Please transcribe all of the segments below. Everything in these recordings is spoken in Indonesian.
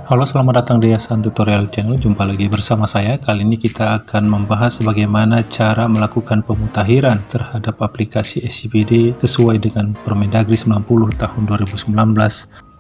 Halo, selamat datang di Yayasan Tutorial Channel. Jumpa lagi bersama saya. Kali ini kita akan membahas bagaimana cara melakukan pemutakhiran terhadap aplikasi SCPD sesuai dengan Permendagri 90 tahun 2019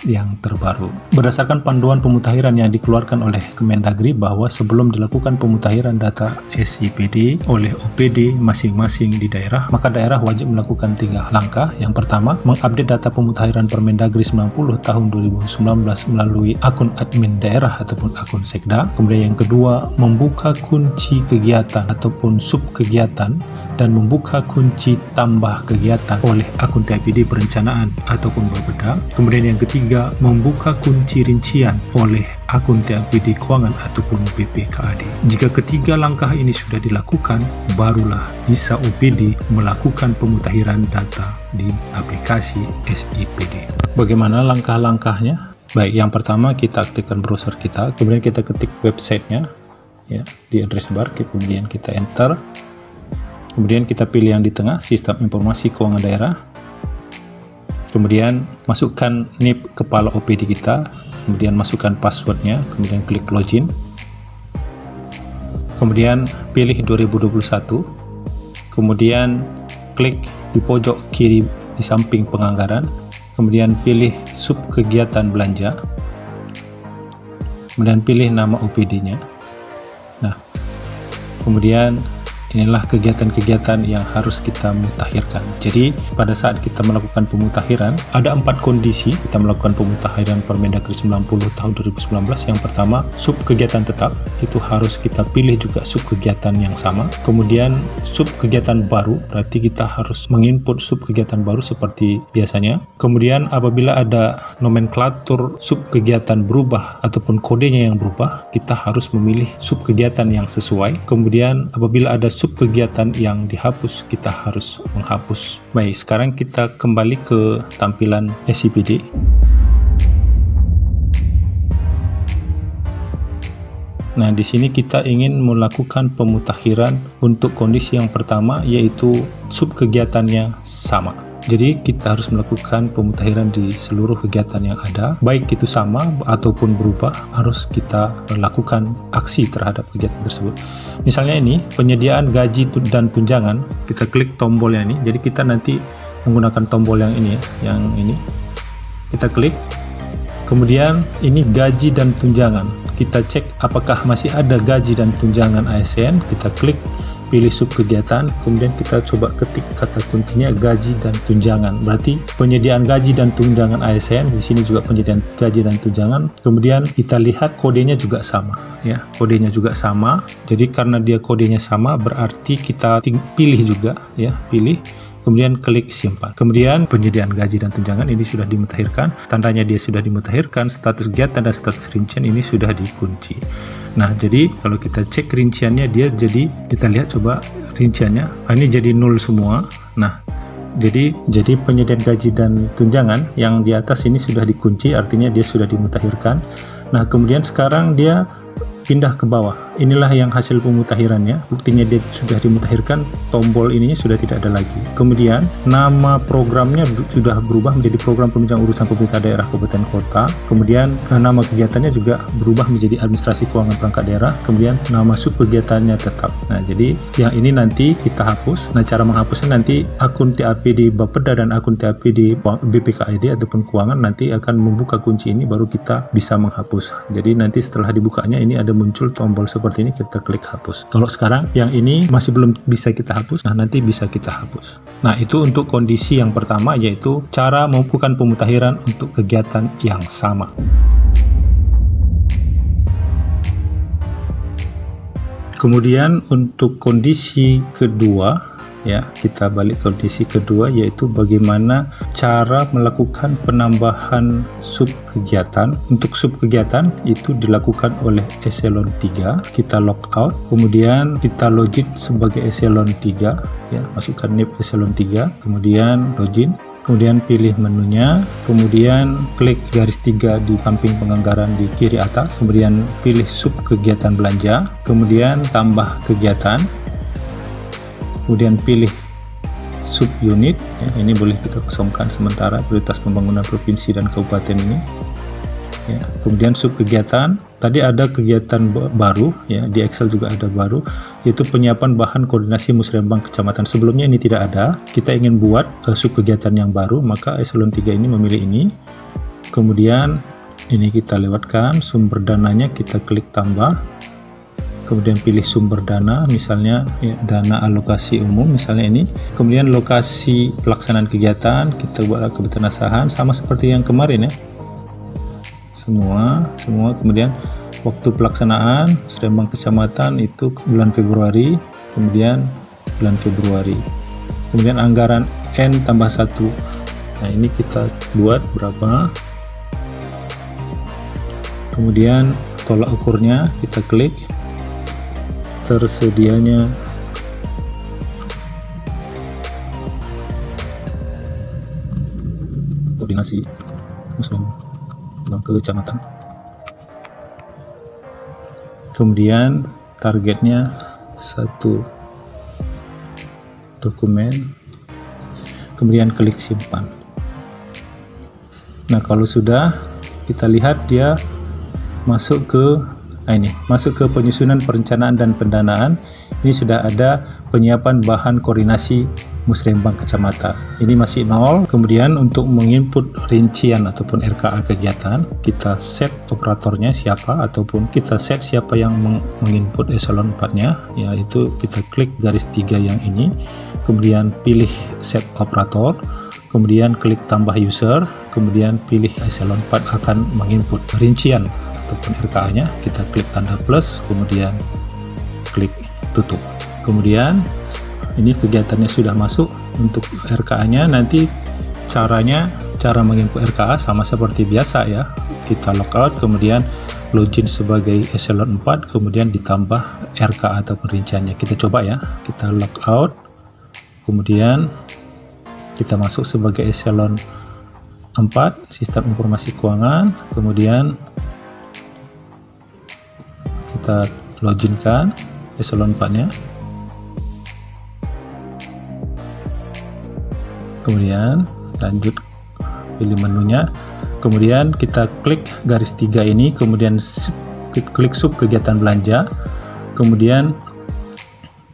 yang terbaru. Berdasarkan panduan pemutakhiran yang dikeluarkan oleh Kemendagri bahwa sebelum dilakukan pemutakhiran data SCPD oleh OPD masing-masing di daerah, maka daerah wajib melakukan 3 langkah. Yang pertama, mengupdate data pemutakhiran Permendagri 90 tahun 2019 melalui akun admin daerah ataupun akun sekda. Kemudian yang kedua, membuka kunci kegiatan ataupun sub kegiatan dan membuka kunci tambah kegiatan oleh akun TIPD perencanaan ataupun Bapeda. Kemudian yang ketiga, membuka kunci rincian oleh akun TIPD keuangan ataupun BPKAD. Jika ketiga langkah ini sudah dilakukan, barulah bisa OPD melakukan pemutakhiran data di aplikasi SCPD. Bagaimana langkah-langkahnya? Baik, yang pertama kita aktifkan browser kita, kemudian kita ketik websitenya ya di address bar, kemudian kita enter. Kemudian kita pilih yang di tengah, Sistem Informasi Keuangan Daerah. Kemudian masukkan NIP kepala OPD kita, kemudian masukkan passwordnya, kemudian klik login. Kemudian pilih 2021. Kemudian klik di pojok kiri di samping penganggaran. Kemudian pilih sub kegiatan belanja. Kemudian pilih nama OPD-nya. Nah, kemudian inilah kegiatan-kegiatan yang harus kita mutakhirkan. Jadi pada saat kita melakukan pemutakhiran, ada 4 kondisi kita melakukan pemutakhiran Permendagri 90 tahun 2019. Yang pertama, sub kegiatan tetap, itu harus kita pilih juga sub kegiatan yang sama. Kemudian sub kegiatan baru, berarti kita harus menginput sub kegiatan baru seperti biasanya. Kemudian apabila ada nomenklatur sub kegiatan berubah ataupun kodenya yang berubah, kita harus memilih sub kegiatan yang sesuai. Kemudian apabila ada sub kegiatan yang dihapus, kita harus menghapus. Baik, sekarang kita kembali ke tampilan SCPD. Nah, di sini kita ingin melakukan pemutakhiran untuk kondisi yang pertama, yaitu sub kegiatannya sama. Jadi kita harus melakukan pemutakhiran di seluruh kegiatan yang ada, baik itu sama ataupun berubah, harus kita lakukan aksi terhadap kegiatan tersebut. Misalnya ini penyediaan gaji dan tunjangan, kita klik tombolnya ini. Jadi kita nanti menggunakan tombol yang ini, kita klik. Kemudian ini gaji dan tunjangan, kita cek apakah masih ada gaji dan tunjangan ASN. Kita klik, pilih sub kegiatan, kemudian kita coba ketik kata kuncinya gaji dan tunjangan. Berarti penyediaan gaji dan tunjangan ASN, di sini juga penyediaan gaji dan tunjangan. Kemudian kita lihat kodenya juga sama, ya, kodenya juga sama. Jadi karena dia kodenya sama, berarti kita pilih juga, ya, pilih. Kemudian klik simpan. Kemudian penyediaan gaji dan tunjangan ini sudah dimutakhirkan, tandanya dia sudah dimutakhirkan. Status kegiatan dan status rincian ini sudah dikunci. Nah, jadi kalau kita cek rinciannya, dia jadi, kita lihat coba rinciannya, ini jadi 0 semua. Nah, jadi penyediaan gaji dan tunjangan yang di atas ini sudah dikunci, artinya dia sudah dimutakhirkan. Nah, kemudian sekarang dia pindah ke bawah. Inilah yang hasil pemutakhirannya, buktinya dia sudah dimutakhirkan, tombol ininya sudah tidak ada lagi. Kemudian nama programnya sudah berubah menjadi Program Penunjang Urusan Pemerintah Daerah Kabupaten Kota. Kemudian nama kegiatannya juga berubah menjadi Administrasi Keuangan Perangkat Daerah. Kemudian nama sub kegiatannya tetap. Nah, jadi yang ini nanti kita hapus. Nah, cara menghapusnya nanti akun TAP di Bapeda dan akun TAP di BPKAD ataupun keuangan nanti akan membuka kunci ini, baru kita bisa menghapus. Jadi nanti setelah dibukanya ini ada muncul tombol seperti ini, kita klik hapus. Kalau sekarang yang ini masih belum bisa kita hapus, nah nanti bisa kita hapus. Nah, itu untuk kondisi yang pertama, yaitu cara melakukan pemutakhiran untuk kegiatan yang sama. Kemudian untuk kondisi kedua, ya, kita balik kondisi kedua, yaitu bagaimana cara melakukan penambahan sub kegiatan. Untuk sub kegiatan itu dilakukan oleh eselon 3. Kita logout, kemudian kita login sebagai eselon 3, ya, masukkan NIP eselon 3, kemudian login. Kemudian pilih menunya, kemudian klik garis 3 di samping penganggaran di kiri atas, kemudian pilih sub kegiatan belanja, kemudian tambah kegiatan, kemudian pilih sub unit, ya, ini boleh kita kosongkan sementara, prioritas pembangunan provinsi dan kabupaten ini. ya. Kemudian sub kegiatan, tadi ada kegiatan baru ya, di Excel juga ada baru, yaitu penyiapan bahan koordinasi musrembang kecamatan. Sebelumnya ini tidak ada, kita ingin buat sub kegiatan yang baru, maka eselon 3 ini memilih ini. Kemudian ini kita lewatkan, sumber dananya kita klik tambah, kemudian pilih sumber dana, misalnya ya, dana alokasi umum misalnya ini. Kemudian lokasi pelaksanaan kegiatan kita buat kebetulan sama seperti yang kemarin ya, semua. Kemudian waktu pelaksanaan musrembang kecamatan itu bulan Februari, kemudian bulan Februari. Kemudian anggaran N tambah 1, nah ini kita buat berapa, kemudian tolak ukurnya kita klik, tersedianya koordinasi musrembang kecamatan. Kemudian targetnya 1 dokumen, kemudian klik simpan. Nah, kalau sudah, kita lihat dia masuk ke masuk ke penyusunan perencanaan dan pendanaan. Ini sudah ada penyiapan bahan koordinasi musrembang kecamatan. Ini masih 0. Kemudian untuk menginput rincian ataupun RKA kegiatan, kita set operatornya siapa, ataupun kita set siapa yang menginput eselon 4-nya, yaitu kita klik garis 3 yang ini, kemudian pilih set operator, kemudian klik tambah user, kemudian pilih eselon 4 akan menginput rincian ataupun RKA-nya, kita klik tanda plus, kemudian klik tutup. Kemudian ini kegiatannya sudah masuk. Untuk RKA-nya nanti cara menginput RKA sama seperti biasa ya, kita logout, kemudian login sebagai eselon 4, kemudian ditambah RKA atau perinciannya. Kita coba ya, kita logout, kemudian kita masuk sebagai eselon 4 sistem informasi keuangan, kemudian kita loginkan eselon 4-nya, kemudian lanjut, pilih menunya, kemudian kita klik garis 3 ini, kemudian klik sub kegiatan belanja, kemudian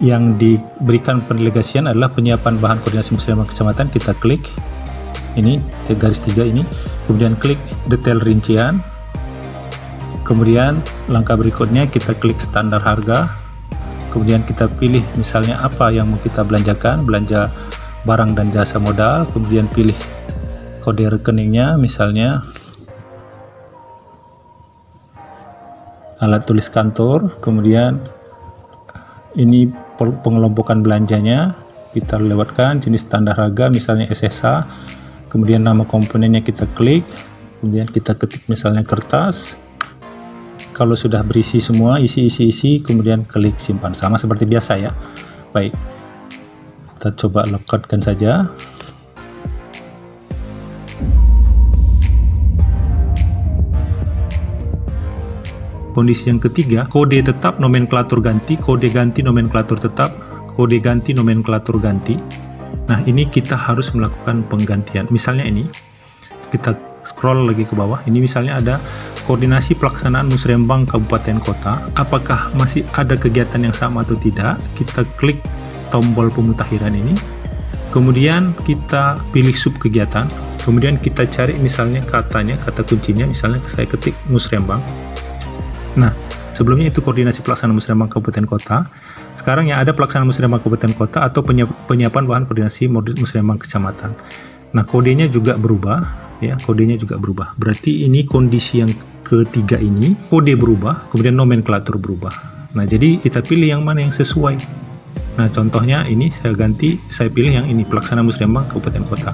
yang diberikan pendelegasian adalah penyiapan bahan koordinasi musrembang kecamatan, kita klik ini garis 3 ini, kemudian klik detail rincian, kemudian langkah berikutnya kita klik standar harga, kemudian kita pilih misalnya apa yang mau kita belanjakan, belanja barang dan jasa modal, kemudian pilih kode rekeningnya, misalnya alat tulis kantor, kemudian ini pengelompokan belanjanya kita lewatkan, jenis standar harga misalnya SSH, kemudian nama komponennya kita klik, kemudian kita ketik misalnya kertas. Kalau sudah berisi semua, isi, kemudian klik simpan, sama seperti biasa ya. Baik, kita coba logoutkan saja. Kondisi yang ketiga, kode tetap nomenklatur ganti, kode ganti nomenklatur tetap, kode ganti nomenklatur ganti. Nah, ini kita harus melakukan penggantian. Misalnya ini, kita scroll lagi ke bawah, ini misalnya ada koordinasi pelaksanaan musrembang kabupaten kota, apakah masih ada kegiatan yang sama atau tidak, kita klik tombol pemutakhiran ini, kemudian kita pilih sub kegiatan, kemudian kita cari misalnya kata kuncinya, misalnya saya ketik musrembang. Nah, sebelumnya itu koordinasi pelaksanaan musrembang kabupaten kota, sekarang yang ada pelaksanaan musrembang kabupaten kota atau penyiapan bahan koordinasi musrembang kecamatan. Nah, kodenya juga berubah ya, kodenya juga berubah. Berarti ini kondisi yang ketiga ini, kode berubah, kemudian nomenklatur berubah. Nah, jadi kita pilih yang mana yang sesuai. Nah, contohnya ini saya pilih yang ini, pelaksanaan musrembang kabupaten kota.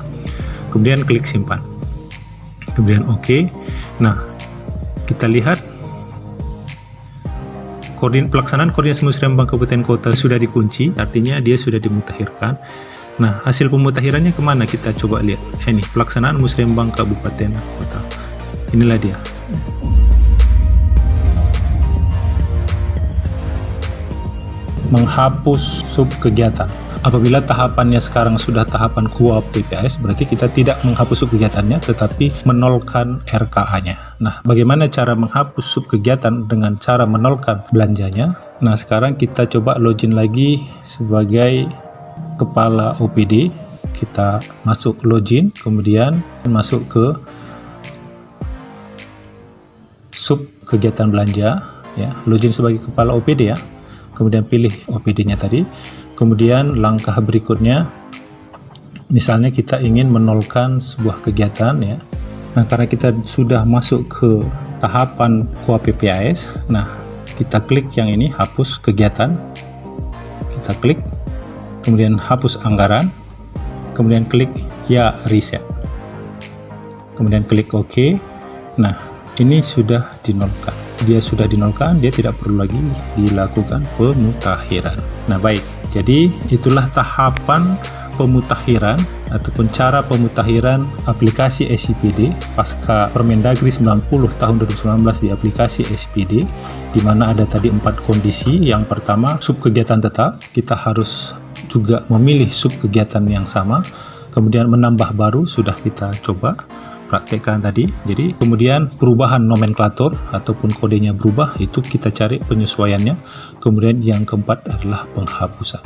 Kemudian klik simpan. Kemudian oke. Nah, kita lihat pelaksanaan koordinasi musrembang kabupaten kota sudah dikunci, artinya dia sudah dimutakhirkan. Nah, hasil pemutakhirannya kemana? Kita coba lihat. Ini pelaksanaan musrembang kabupaten kota. Inilah dia. Menghapus sub kegiatan. Apabila tahapannya sekarang sudah tahapan QUAP PPAS, berarti kita tidak menghapus subkegiatannya, tetapi menolkan RKA-nya. Nah, bagaimana cara menghapus subkegiatan dengan cara menolkan belanjanya? Nah, sekarang kita coba login lagi sebagai kepala OPD. Kita masuk login, kemudian masuk ke sub kegiatan belanja, ya, login sebagai kepala OPD ya. Kemudian pilih OPD-nya tadi. Kemudian langkah berikutnya, misalnya kita ingin menolkan sebuah kegiatan ya. Nah, karena kita sudah masuk ke tahapan QUAP PPAS, nah kita klik yang ini, hapus kegiatan. Kita klik, kemudian hapus anggaran, kemudian klik ya reset. Kemudian klik OK. Nah, ini sudah dinolkan. Dia sudah dinolkan, dia tidak perlu lagi dilakukan pemutakhiran. Nah, baik. Jadi itulah tahapan pemutakhiran ataupun cara pemutakhiran aplikasi SIPD pasca Permendagri 90 tahun 2019 di aplikasi SIPD, di mana ada tadi 4 kondisi. Yang pertama, sub kegiatan tetap, kita harus juga memilih sub kegiatan yang sama. Kemudian menambah baru sudah kita coba praktekkan tadi. Jadi kemudian perubahan nomenklatur ataupun kodenya berubah, itu kita cari penyesuaiannya. Kemudian yang keempat adalah penghapusan.